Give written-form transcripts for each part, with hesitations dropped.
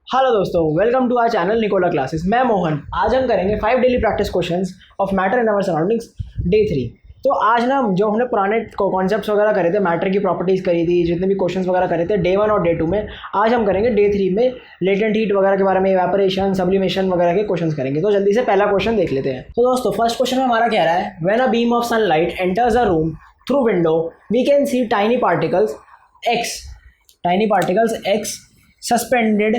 Hello दोस्तों, welcome to our channel Nikola classes. मैं मोहन। आज हम करेंगे 5 daily practice questions of matter in our surroundings day 3। तो आज ना जो हमने पुराने कॉन्सेप्ट्स वगैरह करे थे, मैटर की प्रॉपर्टीज़ करी थी, जितने भी क्वेश्चंस वगैरह करे थे डे 1 और डे 2 में, आज हम करेंगे डे 3 में लेटेंट हीट वगैरह के बारे में, इवेपोरेशन, सब्लिमेशन वगैरह के क्वेश्चंस करेंगे। तो जल्दी से पहला क्वेश्चन देख लेते हैं। तो दोस्तों फर्स्ट क्वेश्चन में हमारा कह रहा है, when a beam of sunlight enters a room through window we can see tiny particles ex suspended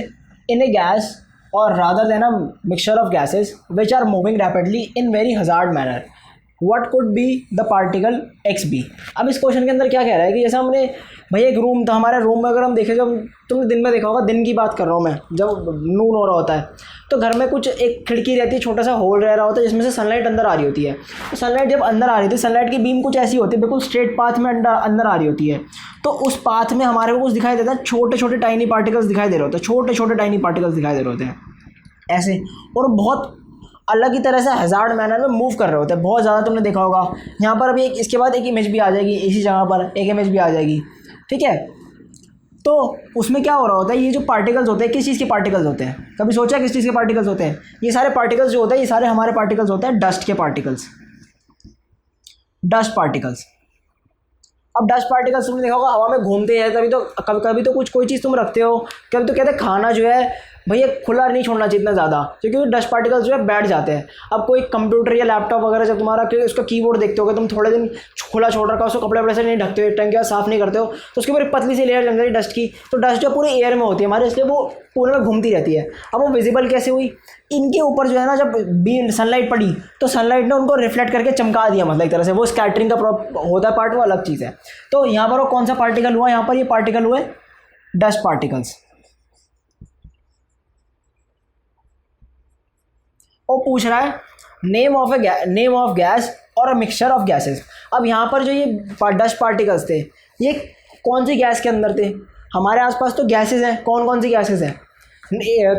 in a gas or rather than a mixture of gases which are moving rapidly in very hazard manner. What could be the particle XB? अब इस question के अंदर क्या कह रहा है कि जैसे हमने भाई एक रूम था, हमारे रूम में अगर हम देखें, जब तुमने दिन में देखा होगा, दिन की बात कर रहा हूँ मैं, जब नून हो रहा होता है तो घर में कुछ एक खिड़की रहती है, छोटा सा होल रह रहा होता है जिसमें से सनलाइट अंदर आ रही होती है। तो सनलाइट जब अंदर आ रही थी, सनलाइट की बीम कुछ ऐसी होती है, बिल्कुल स्ट्रेट पाथ में अंदर आ रही होती है। तो उस पाथ में हमारे को कुछ दिखाई देता है, छोटे छोटे टाइनी पार्टिकल्स दिखाई दे रहे होते हैं, छोटे छोटे टाइनी पार्टिकल्स दिखाई दे रहे होते हैं ऐसे, और बहुत अलग ही तरह से हज़ार्ड मैनर में मूव कर रहे होते हैं। बहुत ज़्यादा तुमने देखा होगा। यहाँ पर अभी एक इसके बाद एक इमेज भी आ जाएगी, इसी जगह पर एक इमेज भी आ जाएगी, ठीक है। तो उसमें क्या हो रहा होता है, ये जो पार्टिकल्स होते हैं, किस चीज़ के पार्टिकल्स होते हैं? कभी सोचा किस चीज़ के पार्टिकल्स होते हैं? ये सारे पार्टिकल्स जो होते हैं, ये सारे हमारे पार्टिकल्स होते हैं डस्ट के पार्टिकल्स, डस्ट पार्टिकल्स। अब डस्ट पार्टिकल्स तुमने देखा होगा हवा में घूमते हैं, कभी तो कुछ कोई चीज़ तुम रखते हो, कभी तो कहते हैं खाना जो है भैया खुला नहीं छोड़ना चाहिए इतना ज़्यादा, क्योंकि डस्ट पार्टिकल्स जो है बैठ जाते हैं। अब कोई कंप्यूटर या लैपटॉप वगैरह जब तुम्हारा उसका कीबोर्ड देखते हो, तुम थोड़े दिन खुला छोड़ रखा, उसको कपड़े वपड़े से नहीं ढकते हो, टंकियाँ साफ़ नहीं करते हो, तो उसके ऊपर पतली सी लेयर जम जाती है डस्ट की। तो डस्ट जो पूरे एयर में होती है हमारे, इसलिए वो पूरे में घूमती रहती है। अब वो विजिबल कैसे हुई? इनके ऊपर जो है ना, जब बीम सनलाइट पड़ी तो सनलाइट ने उनको रिफ्लेक्ट करके चमका दिया, मतलब एक तरह से वो स्कैटरिंग का होता है पार्ट, वो अलग चीज़ है। तो यहाँ पर वो कौन सा पार्टिकल हुआ? यहाँ पर ये पार्टिकल हुए डस्ट पार्टिकल्स। वो पूछ रहा है नेम ऑफ गैस और अ मिक्सचर ऑफ गैसेस। अब यहाँ पर जो ये डस्ट पार्टिकल्स थे, ये कौन सी गैस के अंदर थे? हमारे आसपास तो गैसेस हैं, कौन कौन सी गैसेस हैं?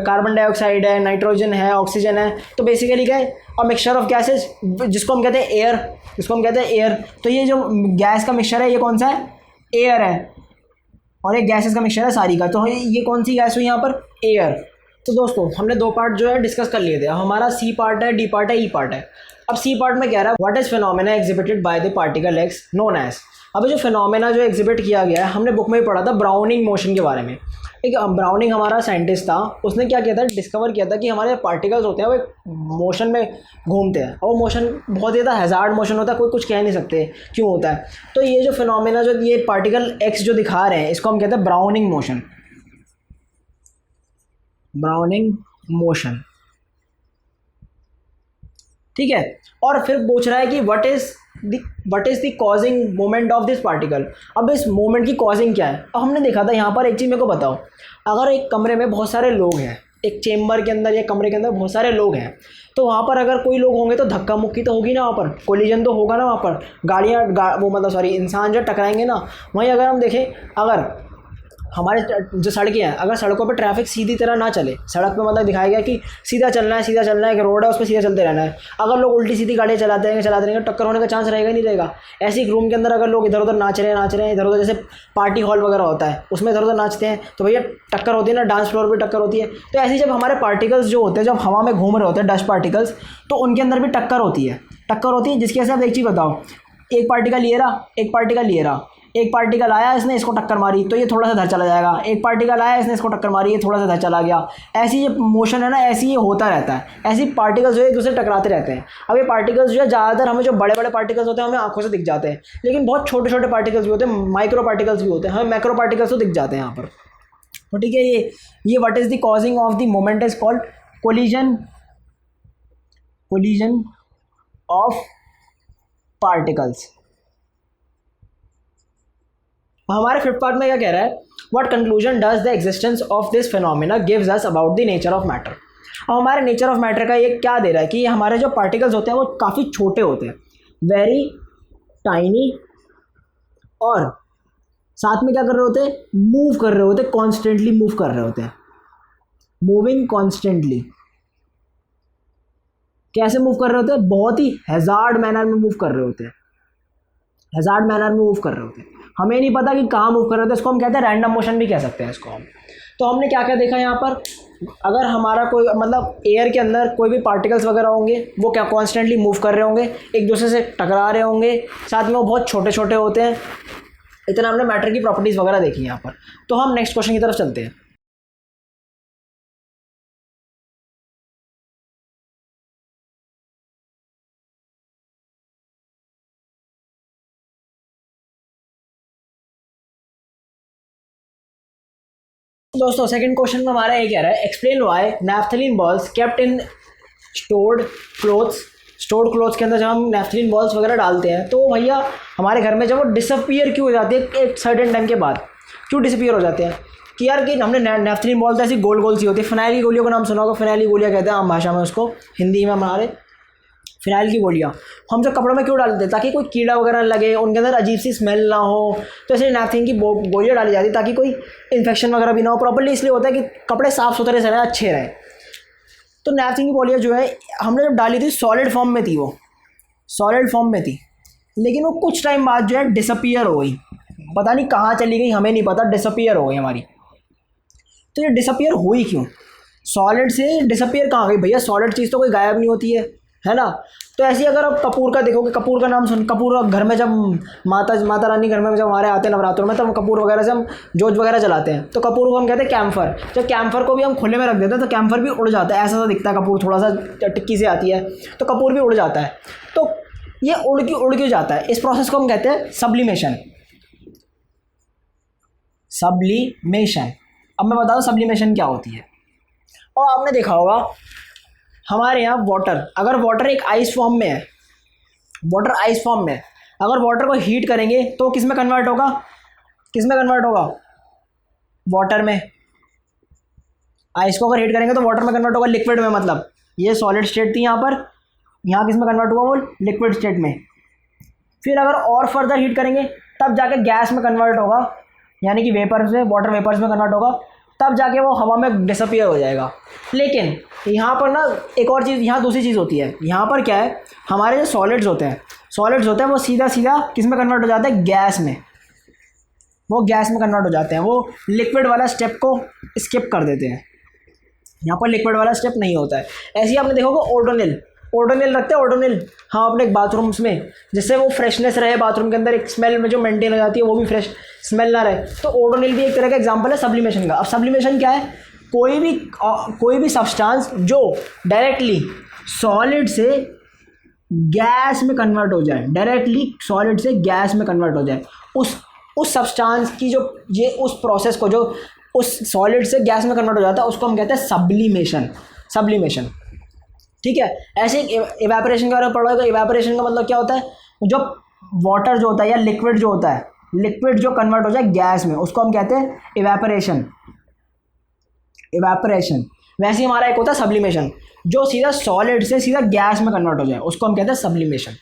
कार्बन डाइऑक्साइड है, नाइट्रोजन है, ऑक्सीजन है। तो बेसिकली क्या है? अ मिक्सचर ऑफ गैसेस, जिसको हम कहते हैं एयर, तो ये जो गैस का मिक्सचर है, ये कौन सा है? एयर है। और एक गैसेस का मिक्सचर है सारी का। तो ये कौन सी गैस हुई यहाँ पर? एयर। तो दोस्तों हमने दो पार्ट जो है डिस्कस कर लिए थे। हमारा सी पार्ट है, डी पार्ट है, ई पार्ट है। अब सी पार्ट में कह रहा है, what is phenomena exhibited by the particle ex known as. अब जो फिनोमेना जो एग्जिबिट किया गया है, हमने बुक में ही पढ़ा था ब्राउनिंग मोशन के बारे में। एक ब्राउनिंग हमारा साइंटिस्ट था, उसने क्या किया था, डिस्कवर किया था कि हमारे पार्टिकल्स होते हैं वो एक मोशन में घूमते हैं, और वो मोशन बहुत ज़्यादा हैज़ार्ड मोशन होता है, कोई कुछ कह नहीं सकते क्यों होता है। तो ये जो फिनोमेना जो ये पार्टिकल एक्स जो दिखा रहे हैं, इसको हम कहते हैं ब्राउनिंग मोशन, ब्राउनिंग मोशन, ठीक है। और फिर पूछ रहा है कि what is the causing moment of this particle. अब इस मोमेंट की कॉजिंग क्या है? अब हमने देखा था यहाँ पर एक चीज़ मेरे को बताओ, अगर एक कमरे में बहुत सारे लोग हैं, एक चेम्बर के अंदर या कमरे के अंदर बहुत सारे लोग हैं, तो वहाँ पर अगर कोई लोग होंगे तो धक्का मुक्की तो होगी ना, वहाँ पर कोलिजन तो होगा ना, वहाँ पर इंसान जो टकराएंगे ना। वहीं अगर हम देखें, अगर हमारे जो सड़कें हैं, अगर सड़कों पर ट्रैफिक सीधी तरह ना चले, सड़क पे मतलब दिखाया गया कि सीधा चलना है, एक रोड है उस पर सीधा चलते रहना है, अगर लोग उल्टी सीधी गाड़ियाँ चलाते रहेंगे, टक्कर होने का चांस रहेगा नहीं रहेगा। ऐसे एक रूम के अंदर अगर लोग इधर उधर नाच रहे हैं इधर उधर, जैसे पार्टी हॉल वगैरह होता है उसमें इधर उधर नाचते हैं, तो भैया टक्कर होती है ना, डांस फ्लोर पर टक्कर होती है। तो ऐसे जब हमारे पार्टिकल्स जो होते हैं, जब हवा में घूम रहे होते हैं डस्ट पार्टिकल्स, तो उनके अंदर भी टक्कर होती है, जिसकी वजह से आप एक चीज़ बताओ, एक पार्टिकल ये रहा, एक पार्टिकल आया, इसने इसको टक्कर मारी तो ये थोड़ा सा इधर चला जाएगा, एक पार्टिकल आया, इसने इसको टक्कर मारी, ये थोड़ा सा इधर चला गया। ऐसी ये मोशन है ना, ऐसी ये होता रहता है, ऐसी पार्टिकल्स जो है एक दूसरे टकराते रहते हैं। अब ये पार्टिकल्स जो है ज़्यादातर हमें जो बड़े बड़े पार्टिकल्स होते हैं हमें आंखों से दिख जाते हैं, लेकिन बहुत छोटे छोटे पार्टिकल्स भी होते हैं, माइक्रो पार्टिकल्स भी होते हैं, हमें मैक्रो पार्टिकल्स तो दिख जाते हैं यहाँ पर। तो ठीक है, ये what is the causing of the moment is called collision of particles. हमारे फिफ्थ पार्ट में क्या कह रहा है, what conclusion does the existence of this phenomena gives us about the nature of matter. अब हमारे नेचर ऑफ मैटर का ये क्या दे रहा है कि हमारे जो पार्टिकल्स होते हैं वो काफ़ी छोटे होते हैं, वेरी टाइनी, और साथ में क्या कर रहे होते हैं, मूव कर रहे होते हैं, कॉन्स्टेंटली मूव कर रहे होते हैं, मूविंग कॉन्स्टेंटली। कैसे मूव कर रहे होते हैं? बहुत ही हैज़ार्ड मैनर में मूव कर रहे होते हैं, हमें नहीं पता कि कहाँ मूव कर रहे थे, इसको हम कहते हैं रैंडम मोशन भी कह सकते हैं इसको हम। तो हमने क्या क्या देखा यहाँ पर, अगर हमारा कोई मतलब एयर के अंदर कोई भी पार्टिकल्स वगैरह होंगे वो क्या कॉन्स्टेंटली मूव कर रहे होंगे, एक दूसरे से टकरा रहे होंगे, साथ में वो बहुत छोटे छोटे होते हैं। इतना हमने मैटर की प्रॉपर्टीज़ वगैरह देखी यहाँ पर। तो हम नेक्स्ट क्वेश्चन की तरफ चलते हैं। दोस्तों सेकंड क्वेश्चन में हमारा ये कह रहा है, explain why naphthalene balls kept in stored clothes. Stored clothes के अंदर जब हम नैफ्थलीन बॉल्स वगैरह डालते हैं तो भैया हमारे घर में जब वो डिसअपीयर क्यों हो जाती है एक सर्टेन टाइम के बाद, क्यों डिसअपीयर हो जाते हैं कि यार कि हमने नैफ्थलीन बॉल तो ऐसी गोल गोल सी होती है। फिनाइल की गोलियों का नाम सुना होगा, फिनाइल की गोलियाँ कहते हैं आम भाषा में उसको, हिंदी में हमारे फिनाइल की गोलियाँ। हम जो कपड़ों में क्यों डालते हैं, ताकि कोई कीड़ा वगैरह लगे, उनके अंदर अजीब सी स्मेल ना हो, तो इसलिए नैपथिन की गोलियाँ डाली जाती है ताकि कोई इन्फेक्शन वगैरह भी ना हो। प्रॉपर्ली इसलिए होता है कि कपड़े साफ़ सुथरे से रहें, अच्छे रहें। तो नैपथिन की गोलियाँ जो है हमने जब डाली थी सॉलिड फॉर्म में थी, वो सॉलिड फॉर्म में थी, लेकिन वो कुछ टाइम बाद जो है डिसअपीयर हो गई, पता नहीं कहाँ चली गई, हमें नहीं पता, डिसअपीयर हो गई हमारी। तो ये डिसअपीयर हुई क्यों, सॉलिड से डिसअपीयर कहाँ गई भैया, सॉलिड चीज़ तो कोई गायब नहीं होती है ना। तो ऐसे ही अगर आप कपूर का देखोगे, कपूर का नाम सुन, कपूर घर में जब माता रानी घर में जब हमारे आते हैं नवरात्रों में, तब कपूर वगैरह से हम जोत वगैरह जलाते हैं, तो कपूर को हम कहते हैं कैम्फर। जब कैम्फर को भी हम खुले में रख देते हैं तो कैम्फर भी उड़ जाता है, ऐसा सा दिखता है कपूर, थोड़ा सा टिक्की से आती है तो कपूर भी उड़ जाता है। तो ये उड़ क्यों जाता है, इस प्रोसेस को हम कहते हैं सब्लिमेशन। सब्लिमेशन, अब मैं बता दूं सब्लिमेशन क्या होती है। और आपने देखा होगा हमारे यहाँ वाटर, अगर वाटर एक आइस फॉर्म में है, वाटर आइस फॉर्म में है, अगर वाटर को हीट करेंगे तो किस में कन्वर्ट होगा, किस में कन्वर्ट होगा, वाटर में। आइस को अगर हीट करेंगे तो वाटर में कन्वर्ट होगा, लिक्विड में। मतलब ये सॉलिड स्टेट थी यहाँ पर, यहाँ किस में कन्वर्ट हुआ, वो लिक्विड स्टेट में। फिर अगर और फर्दर हीट करेंगे तब जाके गैस में कन्वर्ट होगा, यानी कि वेपर से वाटर वेपर्स में कन्वर्ट होगा, तब जाके वो हवा में डिसअपीयर हो जाएगा। लेकिन यहाँ पर ना एक और चीज़, यहाँ दूसरी चीज़ होती है। यहाँ पर क्या है, हमारे जो सॉलिड्स होते हैं वो सीधा सीधा किस में कन्वर्ट हो जाते हैं, गैस में। वो गैस में कन्वर्ट हो जाते हैं, वो लिक्विड वाला स्टेप को स्किप कर देते हैं। यहाँ पर लिक्विड वाला स्टेप नहीं होता है। ऐसे ही आपने देखोगे ओडोनिल रखते हैं, ओडोनिल हाँ अपने बाथरूम्स में, जिससे वो फ्रेशनेस रहे बाथरूम के अंदर, एक स्मेल में जो मेंटेन हो जाती है वो भी फ्रेश स्मेल ना रहे। तो ओडोनिल भी एक तरह का एग्जांपल है सब्लिमेशन का। अब सब्लिमेशन क्या है, कोई भी सब्सटेंस जो डायरेक्टली सॉलिड से गैस में कन्वर्ट हो जाए, डायरेक्टली सॉलिड से गैस में कन्वर्ट हो जाए, उस सब्सटेंस की जो ये उस प्रोसेस को जो उस सॉलिड से गैस में कन्वर्ट हो जाता है उसको हम कहते हैं सब्लिमेशन। ठीक है। ऐसे इवेपोरेशन के बारे में पढ़ोगे, इवेपोरेशन का मतलब क्या होता है, जो वाटर जो होता है या लिक्विड जो होता है, लिक्विड जो कन्वर्ट हो जाए गैस में, उसको हम कहते हैं इवेपोरेशन। वैसे ही हमारा एक होता है सब्लिमेशन, जो सीधा सॉलिड से सीधा गैस में कन्वर्ट हो जाए, उसको हम कहते हैं सब्लिमेशन।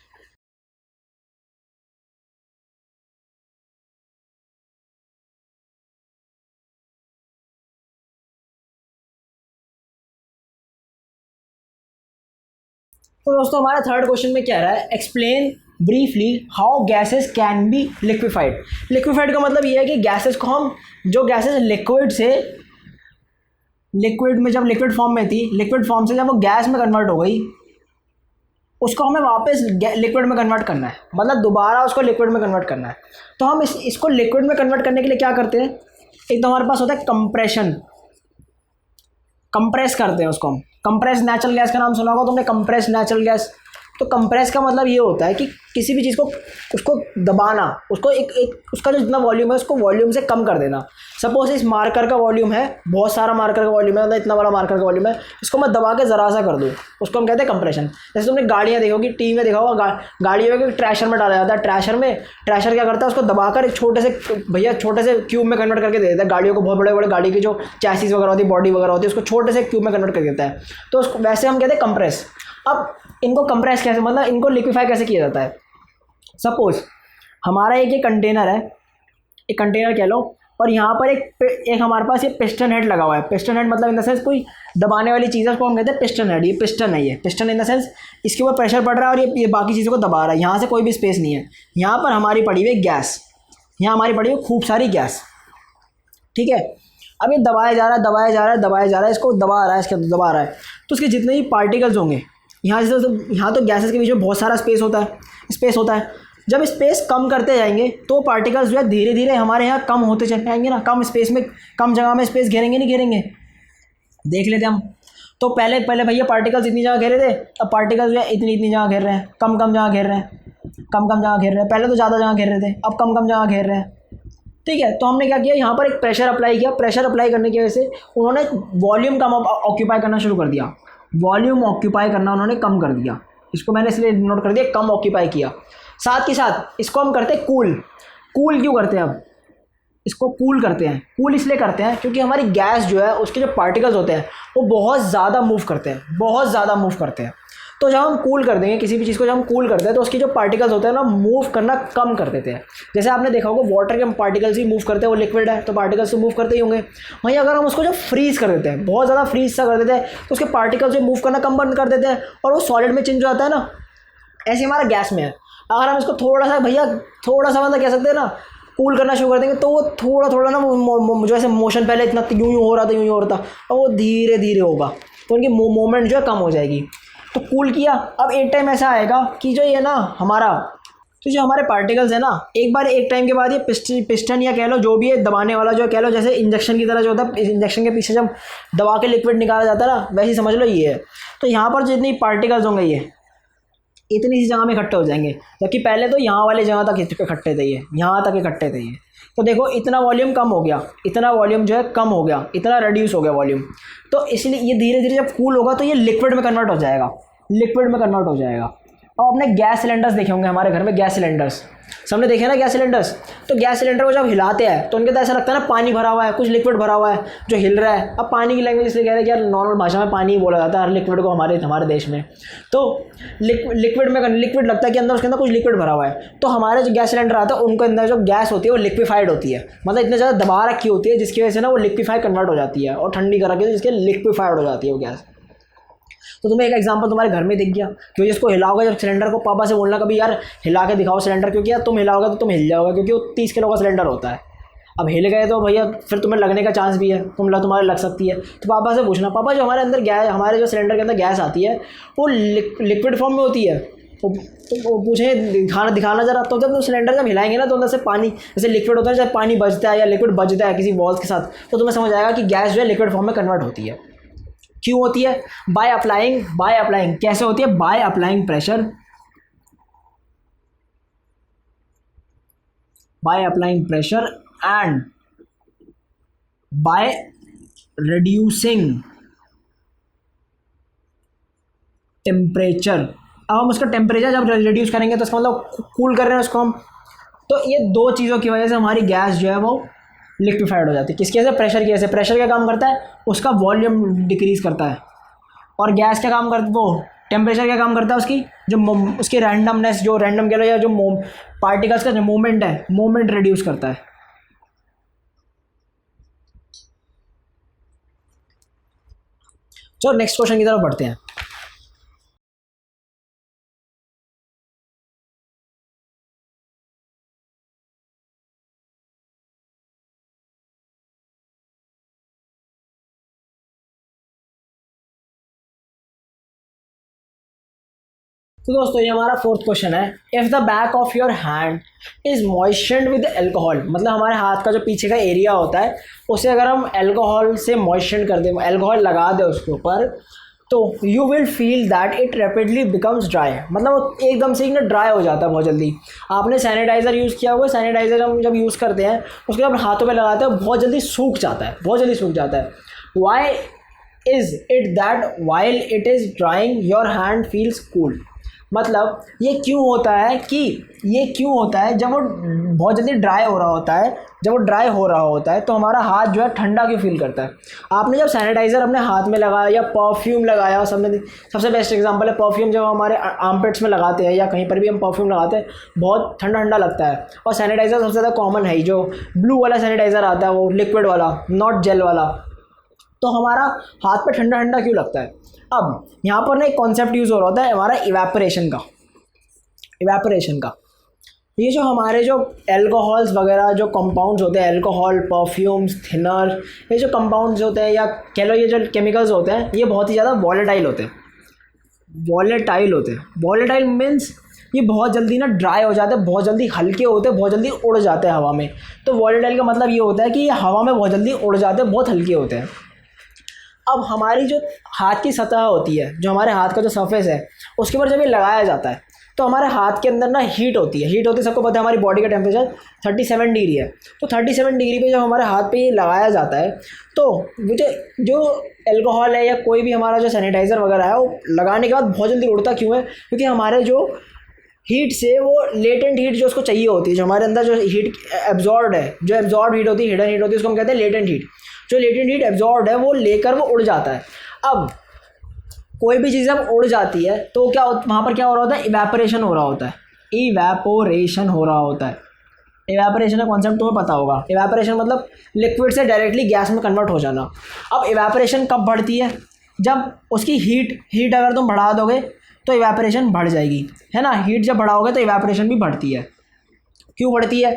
तो दोस्तों हमारा थर्ड क्वेश्चन में क्या रहा है, explain briefly how gases can be liquefied. Liquefied का मतलब ये है कि गैसेस को हम, जो गैसेस लिक्विड से, लिक्विड में जब लिक्विड फॉर्म में थी, लिक्विड फॉर्म से जब वो गैस में कन्वर्ट हो गई, उसको हमें वापस लिक्विड में कन्वर्ट करना है, मतलब दोबारा उसको लिक्विड में कन्वर्ट करना है। तो हम इसको लिक्विड में कन्वर्ट करने के लिए क्या करते हैं, एक तो हमारे पास होता है कंप्रेशन, कंप्रेस करते हैं उसको हम। कंप्रेस नेचुरल गैस का नाम सुना होगा तुमने, कंप्रेस नेचुरल गैस। तो कंप्रेस का मतलब ये होता है कि किसी भी चीज़ को उसको दबाना, उसको एक उसका जो जितना वॉल्यूम है उसको वॉल्यूम से कम कर देना। सपोज इस मार्कर का वॉल्यूम है, बहुत सारा मार्कर का वॉल्यूम है, मतलब इतना बड़ा मार्कर का वॉल्यूम है, इसको मैं दबा के ज़रा सा कर दूँ, उसको हम कहते हैं कंप्रेशन। जैसे तुमने गाड़ियाँ देखोगी, टीवी में देखा होगा, गाड़ियों में ट्रैशर में डाला जाता है, ट्रैशर क्या करता है, उसको दबाकर एक छोटे से क्यूब में कन्वर्ट करके दे देता है। गाड़ियों को बहुत बड़े गाड़ी की जो चैसिस वगैरह होती है, बॉडी वगैरह होती है, उसको छोटे से क्यूब में कन्वर्ट कर देता है। तो उसको वैसे हम कहते हैं कंप्रेस। अब इनको कंप्रेस कैसे, मतलब इनको लिक्विफाई कैसे किया जाता है। सपोज हमारा एक ये कंटेनर है, एक कंटेनर कह लो, और यहाँ पर एक हमारे पास ये पिस्टन हेड लगा हुआ है। पिस्टन हेड मतलब इन द सेंस कोई दबाने वाली चीज़ है, उसको हम कहते हैं पिस्टन हेड। ये पिस्टन है, ये पिस्टन इन द सेंस इसके ऊपर प्रेशर पड़ रहा है और ये बाकी चीज़ों को दबा रहा है। यहाँ से कोई भी स्पेस नहीं है, यहाँ पर हमारी पड़ी हुई गैस, यहाँ हमारी पड़ी हुई खूब सारी गैस। ठीक है। अब ये दबाया जा रहा है, दबाया जा रहा है, दबाया जा रहा है, इसको दबा रहा है, इसके अंदर दबा रहा है, तो उसके जितने भी पार्टिकल्स होंगे, यहाँ से यहाँ तो गैसेस के बीच में बहुत सारा स्पेस होता है। जब स्पेस कम करते जाएंगे तो पार्टिकल्स जो है धीरे धीरे हमारे यहाँ कम होते चले जाएंगे ना, कम स्पेस में, कम जगह में स्पेस घेरेंगे नहीं घेरेंगे। देख लेते हम, तो पहले भैया पार्टिकल्स इतनी जगह घेरे थे, अब पार्टिकल्स जो है इतनी जगह घेर रहे हैं, कम जगह घेर रहे हैं, कम जगह घेर रहे हैं। पहले तो ज़्यादा जगह घेर रहे थे, अब कम जगह घेर रहे हैं। ठीक है, तो हमने क्या किया, यहाँ पर एक प्रेशर अप्लाई किया। प्रेशर अप्लाई करने की वजह से उन्होंने वॉल्यूम कम ऑक्यूपाई करना शुरू कर दिया, वॉल्यूम ऑक्यूपाई करना उन्होंने कम कर दिया। इसको मैंने इसलिए नोट कर दिया, कम ऑक्यूपाई किया। साथ के साथ इसको हम करते हैं कूल। कूल क्यों करते हैं, अब इसको कूल करते हैं। कूल इसलिए करते हैं क्योंकि हमारी गैस जो है उसके जो पार्टिकल्स होते हैं वो बहुत ज़्यादा मूव करते हैं, बहुत ज़्यादा मूव करते हैं। तो जब हम कूल कर देंगे किसी भी चीज़ को, जब हम कूल करते हैं तो उसकी जो पार्टिकल्स होते हैं ना, मूव करना कम कर देते हैं। जैसे आपने देखा होगा वाटर के पार्टिकल्स ही मूव करते हैं, वो लिक्विड है तो पार्टिकल्स तो मूव करते ही होंगे। वहीं अगर हम उसको जब फ्रीज़ कर देते हैं, बहुत ज़्यादा फ्रीज सा कर देते हैं, तो उसके पार्टिकल्स जो मूव करना कम बंद कर देते हैं और वो सॉलिड में चेंज हो जाता है ना। ऐसे हमारा गैस में है, अगर हम इसको थोड़ा सा भैया थोड़ा सा मतलब कह सकते हैं ना कूल करना शुरू कर देंगे तो वो थोड़ा ना जो ऐसे मोशन पहले इतना यूं हो रहा था, यूं हो रहा था, और वो धीरे धीरे होगा, तो उनकी मूवमेंट जो है कम हो जाएगी। तो कूल किया। अब एक टाइम ऐसा आएगा कि जो ये ना हमारा, तो जो हमारे पार्टिकल्स है ना, एक टाइम के बाद ये पिस्टन या कह लो जो भी है दबाने वाला, जो कह लो जैसे इंजेक्शन की तरह जो होता है, इंजेक्शन के पीछे जब दबा के लिक्विड निकाला जाता है ना, वैसे ही समझ लो ये है। तो यहाँ पर जितनी पार्टिकल्स होंगे ये इतनी सी जगह में इकट्ठे हो जाएंगे, जबकि पहले तो यहाँ वाले जगह तक इकट्ठे थे, ये यहाँ तक इकट्ठे थे ये। तो देखो इतना वॉल्यूम कम हो गया, इतना वॉल्यूम जो है कम हो गया, इतना रिड्यूस हो गया वॉल्यूम। तो इसलिए ये धीरे धीरे जब कूल होगा तो ये लिक्विड में कन्वर्ट हो जाएगा, लिक्विड में कन्वर्ट हो जाएगा। अब आपने गैस सिलेंडर्स देखे होंगे हमारे घर में, गैस सिलेंडर्स सबने देखे ना गैस सिलेंडर्स। तो गैस सिलेंडर को जब हिलाते हैं तो उनके तो ऐसा लगता है ना पानी भरा हुआ है, कुछ लिक्विड भरा हुआ है जो हिल रहा है। अब पानी की लैंग्वेज इसलिए कह रहे हैं कि यार नॉर्मल भाषा में पानी ही बोला जाता है हर लिक्विड को हमारे देश में। तो लिक्विड में लिक्विड लगता है कि अंदर उसके अंदर कुछ लिक्विड भरा हुआ है। तो हमारे जो गैस सिलेंडर आता है उनके अंदर जो गैस होती है वो लिक्विफाइड होती है, मतलब इतने ज़्यादा दबा रखी होती है जिसकी वजह से ना वो लिक्विफाई कन्वर्ट हो जाती है, और ठंडी कर रखी है जिसके लिक्विफाइड हो जाती है वो गैस। तो तुम्हें एक एग्जांपल तुम्हारे घर में दिख गया, क्योंकि इसको हिलाओगे जब सिलेंडर को, पापा से बोलना कभी यार हिला के दिखाओ सिलेंडर, क्योंकि यार तुम हिलाओगे तो तुम हिल जाओगे, क्योंकि वो 30 किलो का सिलेंडर होता है। अब हिल गए तो भैया फिर तुम्हें लगने का चांस भी है, तुम्हारे लग सकती है। तो पापा से पूछना, पापा जो हमारे अंदर गैस, हमारे जो सिलेंडर के अंदर गैस आती है वो लिक्विड फॉर्म में होती है, तो पूछें दिखाना ज़रा। तो जब सिलेंडर जब हिलाएंगे ना तो अंदर से पानी जैसे लिक्विड होता है, जब पानी बजता है या लिक्विड बजता है किसी वॉल्स के साथ, तो तुम्हें समझ आएगा कि गैस जो है लिक्विड फॉर्म में कन्वर्ट होती है। क्यों होती है? By applying. कैसे होती है? By applying pressure, and by reducing temperature. अब हम उसका टेम्परेचर जब रिड्यूस करेंगे तो इसका मतलब कूल कर रहे हैं उसको हम। तो ये दो चीज़ों की वजह से हमारी गैस जो है वो लिक्विफाइड हो जाती है। किसकी वजह से? प्रेशर की वजह से। प्रेशर क्या काम करता है? उसका वॉल्यूम डिक्रीज करता है। और गैस क्या काम करता है? वो टेम्परेचर क्या काम करता है? उसकी जो उसकी रैंडमनेस, जो रैंडम कह लो या जो पार्टिकल्स का जो मूवमेंट है, मूवमेंट रिड्यूस करता है। चलो नेक्स्ट क्वेश्चन की तरफ बढ़ते हैं। तो दोस्तों ये हमारा फोर्थ क्वेश्चन है, if the back of your hand is moistured with alcohol, मतलब हमारे हाथ का जो पीछे का एरिया होता है उसे अगर हम एल्कोहल से मॉइस्चर कर दें, एल्कोहल लगा दें उसके ऊपर, तो you will feel that it rapidly becomes dry, मतलब वो एकदम से ही ना ड्राई हो जाता है बहुत जल्दी। आपने सैनिटाइज़र यूज़ किया होगा, सैनिटाइज़र हम जब यूज़ करते हैं उसके जब हाथों में लगाते हैं बहुत जल्दी सूख जाता है, बहुत जल्दी सूख जाता है। Why is it that while it is drying your hand feels cool, मतलब ये क्यों होता है जब वो बहुत जल्दी ड्राई हो रहा होता है, जब वो ड्राई हो रहा होता है तो हमारा हाथ जो है ठंडा क्यों फील करता है। आपने जब सैनिटाइज़र अपने हाथ में लगाया या परफ्यूम लगाया, सबसे बेस्ट एग्जांपल है परफ्यूम, जब हमारे आर्मपिट्स में लगाते हैं या कहीं पर भी हम परफ्यूम लगाते हैं बहुत ठंडा ठंडा लगता है। और सैनिटाइज़र सबसे ज़्यादा कॉमन है, जो ब्लू वाला सैनिटाइज़र आता है वो लिक्विड वाला, नॉट जेल वाला, तो हमारा हाथ पे ठंडा ठंडा क्यों लगता है। अब यहाँ पर ना एक कॉन्सेप्ट यूज़ हो रहा होता है हमारा इवेपोरेशन का। ये जो हमारे जो एल्कोहल्स वगैरह जो कंपाउंड्स होते हैं, अल्कोहल, परफ्यूम्स, थिनर, ये जो कंपाउंड्स होते हैं या कह लो ये जो केमिकल्स होते हैं, ये बहुत ही ज़्यादा वॉलेटाइल होते हैं। वॉलेटाइल मीन्स ये बहुत जल्दी ना ड्राई हो जाते हैं, बहुत जल्दी हल्के होते हैं, बहुत जल्दी उड़ जाते हैं हवा में। तो वॉलेटाइल का मतलब ये होता है कि ये हवा में बहुत जल्दी उड़ जाते हैं, बहुत हल्के होते हैं। अब हमारी जो हाथ की सतह होती है, जो हमारे हाथ का जो सरफेस है, उसके ऊपर जब ये लगाया जाता है तो हमारे हाथ के अंदर ना हीट होती है। सबको पता है हमारी बॉडी का टेम्परेचर 37 डिग्री है। तो 37 डिग्री पे जब हमारे हाथ पे ये लगाया जाता है तो जो एल्कोहल है या कोई भी हमारा जो सैनिटाइज़र वगैरह है, वो लगाने के बाद बहुत जल्दी उड़ता क्यों है? क्योंकि हमारे जो हीट से वो लेटेंट हीट जो उसको चाहिए होती है, जो हमारे अंदर जो हीट एब्जॉर्ब है, जो एब्जॉर्ब हीट होती है, हिडन हीट होती है, उसको हम कहते हैं लेटेंट हीट। जो लेटेंट हीट एब्जॉर्ब है वो लेकर वो उड़ जाता है। अब कोई भी चीज़ जब उड़ जाती है तो क्या वहाँ पर क्या हो रहा होता है? इवेपोरेशन हो रहा होता है। इवेपोरेशन हो रहा होता है। इवेपोरेशन का कॉन्सेप्ट तुम्हें पता होगा। इवेपोरेशन मतलब लिक्विड से डायरेक्टली गैस में कन्वर्ट हो जाना। अब इवेपोरेशन कब बढ़ती है? जब उसकी हीट अगर तुम बढ़ा दोगे तो इवेपोरेशन बढ़ जाएगी, है ना। हीट जब बढ़ाओगे तो इवेपोरेशन भी बढ़ती है। क्यों बढ़ती है?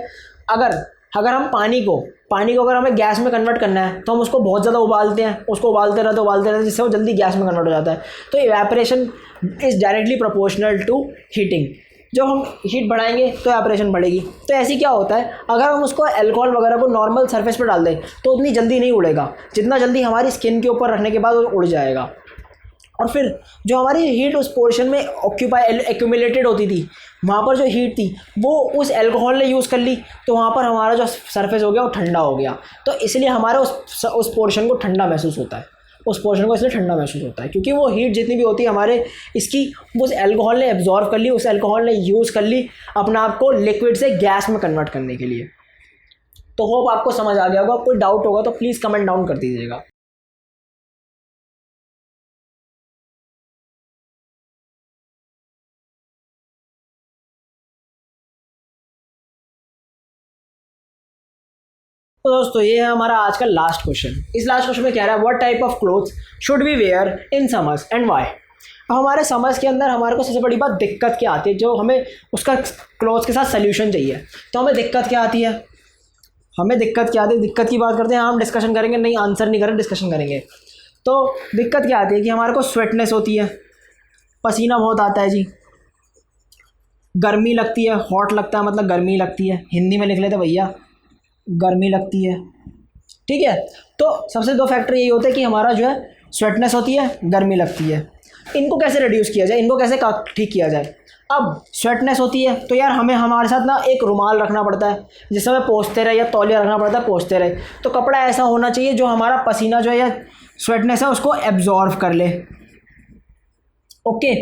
अगर हम पानी को अगर हमें गैस में कन्वर्ट करना है तो हम उसको बहुत ज़्यादा उबालते हैं, उसको उबालते रहते जिससे वो जल्दी गैस में कन्वर्ट हो जाता है। तो evaporation is directly proportional to heating. जब हम हीट बढ़ाएंगे तो इवेपोरेशन बढ़ेगी। तो ऐसे क्या होता है, अगर हम उसको अल्कोहल वगैरह को नॉर्मल सरफेस पर डाल दें तो उतनी जल्दी नहीं उड़ेगा जितना जल्दी हमारी स्किन के ऊपर रखने के बाद वो उड़ जाएगा। और फिर जो हमारी हीट उस पोर्शन में एक्यूमुलेटेड होती थी, वहाँ पर जो हीट थी वो उस अल्कोहल ने यूज़ कर ली, तो वहाँ पर हमारा जो सरफेस हो गया वो ठंडा हो गया। तो इसलिए हमारा उस पोर्शन को ठंडा महसूस होता है। इसलिए ठंडा महसूस होता है क्योंकि वो हीट जितनी भी होती है हमारे इसकी, उस अल्कोहल ने एब्जॉर्व कर ली, उस अल्कोहल ने यूज़ कर ली अपने आप को लिक्विड से गैस में कन्वर्ट करने के लिए। तो होप आपको समझ आ गया होगा। कोई डाउट होगा तो प्लीज़ कमेंट डाउन कर दीजिएगा। तो दोस्तों ये है हमारा आज का लास्ट क्वेश्चन। इस लास्ट क्वेश्चन में कह रहा है what type of clothes should we wear in summers and why. अब हमारे समर्स के अंदर हमारे को सबसे बड़ी बात दिक्कत क्या आती है, जो हमें उसका क्लोथ्स के साथ सोल्यूशन चाहिए। तो हमें दिक्कत क्या आती है? दिक्कत की बात करते हैं। हम डिस्कशन करेंगे, नहीं आंसर नहीं करें, डिस्कशन करेंगे। तो दिक्कत क्या आती है कि हमारे को स्वेटनेस होती है, पसीना बहुत आता है जी, गर्मी लगती है, हॉट लगता है मतलब गर्मी लगती है, हिंदी में लिख लेते भैया, गर्मी लगती है, ठीक है। तो सबसे दो फैक्टर यही होते हैं कि हमारा जो है स्वेटनेस होती है, गर्मी लगती है। इनको कैसे रिड्यूस किया जाए, इनको कैसे ठीक किया जाए? अब स्वेटनेस होती है तो यार हमें हमारे साथ ना एक रुमाल रखना पड़ता है, जिससे हमें पोंछते रहे, या तौलिया रखना पड़ता है पोंछते रहे। तो कपड़ा ऐसा होना चाहिए जो हमारा पसीना जो है या स्वेटनेस है उसको एब्जॉर्व कर ले, ओके,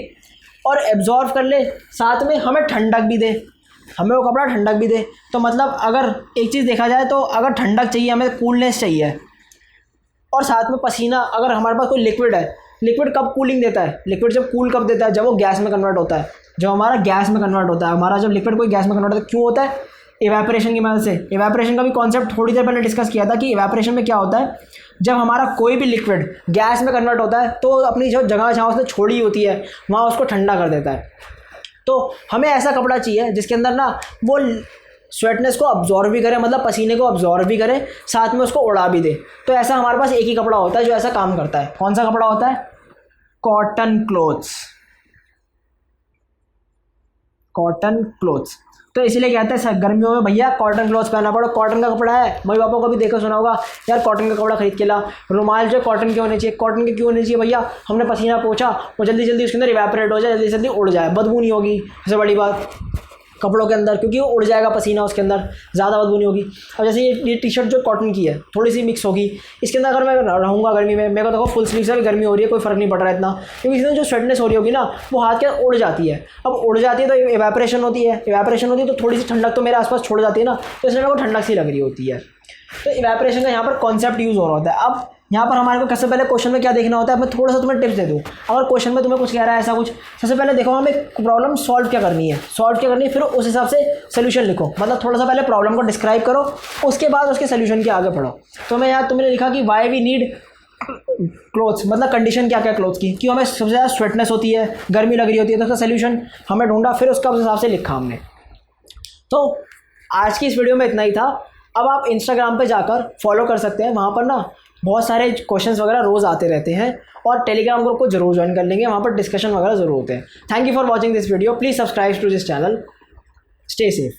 और एब्जॉर्व कर ले, साथ में हमें ठंडक भी दे, हमें वो कपड़ा ठंडक भी दे। तो मतलब अगर एक चीज़ देखा जाए तो अगर ठंडक चाहिए, हमें कूलनेस चाहिए, और साथ में पसीना, अगर हमारे पास कोई लिक्विड है, लिक्विड कब कूलिंग देता है? लिक्विड जब कूल कब देता है? जब वो गैस में कन्वर्ट होता है। जब हमारा गैस में कन्वर्ट होता है, हमारा जब लिक्विड कोई गैस में कन्वर्ट होता है, क्यों होता है? इवेपोरेशन की मदद से। इवेपोरेशन का भी कॉन्सेप्ट थोड़ी देर पहले डिस्कस किया था कि इवेपोरेशन में क्या होता है, जब हमारा कोई भी लिक्विड गैस में कन्वर्ट होता है तो अपनी जो जगह जहाँ उसने छोड़ी होती है वहाँ उसको ठंडा कर देता है। तो हमें ऐसा कपड़ा चाहिए जिसके अंदर ना वो स्वेटनेस को अब्जॉर्व भी करे, मतलब पसीने को अब्जॉर्व भी करे, साथ में उसको उड़ा भी दे। तो ऐसा हमारे पास एक ही कपड़ा होता है जो ऐसा काम करता है। कौन सा कपड़ा होता है? Cotton clothes. Cotton clothes. तो इसीलिए कहते हैं गर्मियों में भैया कॉटन क्लोथ्स पहनना पड़ो। कॉटन का कपड़ा है, मम्मी पापा को भी देखा सुना होगा, यार कॉटन का कपड़ा खरीद के ला। रुमाल जो कॉटन के होने चाहिए। कॉटन के क्यों होने चाहिए भैया? हमने पसीना पोंछा, वो जल्दी जल्दी उसके अंदर इवेपोरेट हो जाए, जल्दी जल्दी उड़ जाए, बदबू नहीं होगी। सबसे बड़ी बात कपड़ों के अंदर, क्योंकि वो उड़ जाएगा पसीना उसके अंदर, ज़्यादा बदबू नहीं होगी। अब जैसे ये टी शर्ट जो कॉटन की है, थोड़ी सी मिक्स होगी इसके अंदर, अगर मैं रहूँगा गर्मी में, मेरे को देखो फुल स्लीव से भी गर्मी हो रही है, कोई फ़र्क नहीं पड़ रहा है इतना, क्योंकि इसमें जो स्वेटनेस हो रही होगी ना वो हाथ के उड़ जाती है। अब उड़ जाती है तो इवेपोरेशन होती है, तो थोड़ी सी ठंडक तो मेरे आसपास छोड़ जाती है ना, तो इसलिए मेरे को ठंडक सी लग रही होती है। तो इवेपोरेशन का यहाँ पर कॉन्सेप्ट यूज़ हो रहा होता है। अब यहाँ पर हमारे को सबसे पहले क्वेश्चन में क्या देखना होता है, मैं थोड़ा सा तुम्हें टिप्स दे दूँ। अगर क्वेश्चन में तुम्हें कुछ कह रहा है ऐसा कुछ, सबसे पहले देखो हमें प्रॉब्लम सॉल्व क्या करनी है, फिर उस हिसाब से सोल्यूशन लिखो। मतलब थोड़ा सा पहले प्रॉब्लम को डिस्क्राइब करो, उसके बाद उसके सोल्यूशन के आगे पढ़ो। तो मैं यहाँ तुमने लिखा कि वाई वी नीड क्लोथ्स, मतलब कंडीशन क्या क्या क्लोथ्स की, क्यों हमें सबसे ज़्यादा स्वेटनेस होती है, गर्मी लग रही होती है, तो उसका सोल्यूशन हमें ढूंढा, फिर उसका उस हिसाब से लिखा हमने। तो आज की इस वीडियो में इतना ही था। अब आप इंस्टाग्राम पे जाकर फॉलो कर सकते हैं, वहाँ पर ना बहुत सारे क्वेश्चंस वगैरह रोज़ आते रहते हैं, और टेलीग्राम ग्रुप को जरूर ज्वाइन कर लेंगे, वहाँ पर डिस्कशन वगैरह ज़रूर होते हैं। Thank you for watching this video, please subscribe to this channel, stay safe.